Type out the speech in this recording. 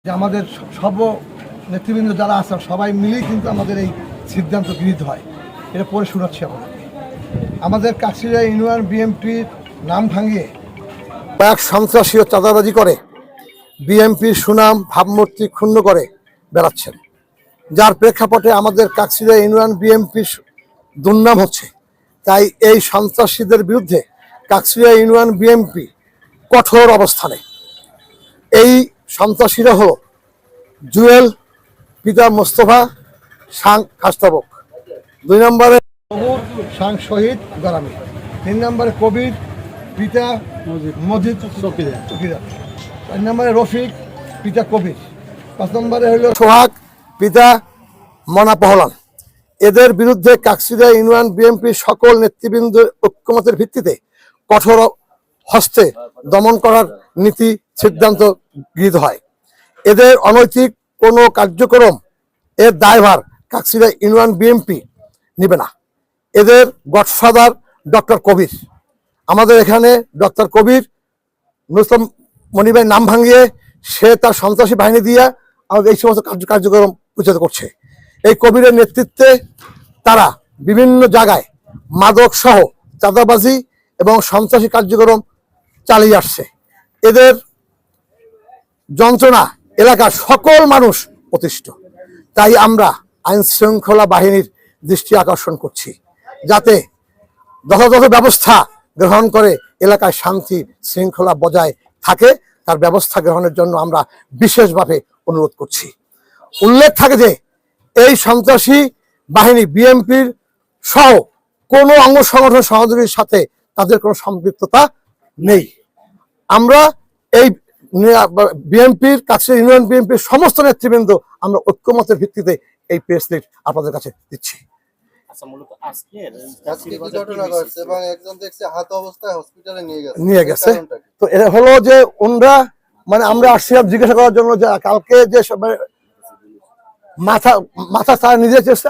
যে আমাদের সর্ব নেতৃবৃন্দ যারা আছেন সবাই মিলেই কিন্তু আমাদের এই সিদ্ধান্ত গৃহীত হয়। এটা পরে শোনাচ্ছি আমাদের কাকসিরা ইউনিয়ন বিএনপির নাম ভাঙিয়ে কয়েক সন্ত্রাসী ও চাঁদাবাজি করে বিএনপির সুনাম ভাবমূর্তি ক্ষুণ্ণ করে বেড়াচ্ছেন, যার প্রেক্ষাপটে আমাদের কাকসিরা ইউনিয়ন বিএনপির দুর্নাম হচ্ছে। তাই এই সন্ত্রাসীদের বিরুদ্ধে কাকসিরা ইউনিয়ন বিএনপি কঠোর অবস্থানে। এই সন্ত্রাসীরা হল জুয়েল পিতা মোস্তফা সাং খাস্তাবক, 2 নম্বরে সাং শহীদ গরামি, 3 নম্বরে কবির পিতা মজিদ চকিদার, 4 নম্বরে রফিক পিতা কবির, 5 নম্বরে হইল সোহাগ পিতা মনা পহলান। এদের বিরুদ্ধে কাকসিরা ইউনিয়ন বিএনপির সকল নেতৃবৃন্দ ঐক্যমতের ভিত্তিতে কঠোর হস্তে দমন করার নীতি সিদ্ধান্ত গৃহীত হয়। এদের অনৈতিক কোনো কার্যক্রম এর দায়ভার কাকসিরা ইউনিয়ন বিএনপি নেবে না। এদের গডফাদার ডক্টর কবির, আমাদের এখানে ডক্টর কবির নুসলাম মনিবের নাম ভাঙিয়ে সে তার সন্ত্রাসী বাহিনী দিয়ে আমাদের এই সমস্ত কার্যক্রম পরিচালিত করছে। এই কবিরের নেতৃত্বে তারা বিভিন্ন জায়গায় মাদক সহ চাঁদাবাজি এবং সন্ত্রাসী কার্যক্রম চালিয়ে আসছে। এদের যন্ত্রণা এলাকার সকল মানুষ অতিষ্ঠ। তাই আমরা আইন শৃঙ্খলা বাহিনীর দৃষ্টি আকর্ষণ করছি, যাতে যথাযথ ব্যবস্থা গ্রহণ করে এলাকায় শান্তি শৃঙ্খলা বজায় থাকে, তার ব্যবস্থা গ্রহণের জন্য আমরা বিশেষভাবে অনুরোধ করছি। উল্লেখ থাকে যে এই সন্ত্রাসী বাহিনী বিএনপির সহ কোনো অঙ্গ সংগঠন সহযোগীর সাথে তাদের কোনো সম্পৃক্ততা নেই। আমরা এই বিএনপির কাছে ইউনিয়ন বিএনপির সমস্ত নেতৃবৃন্দ আমরা ঐক্যমতের ভিত্তিতে এই প্রেস লিস্ট আপনাদের কাছে দিচ্ছি। নিয়ে গেছে তো এটা হলো যে ওনরা মানে আমরা আসছিলাম জিজ্ঞাসা করার জন্য যে কালকে যে মাথা তারা নিজে চেষ্টা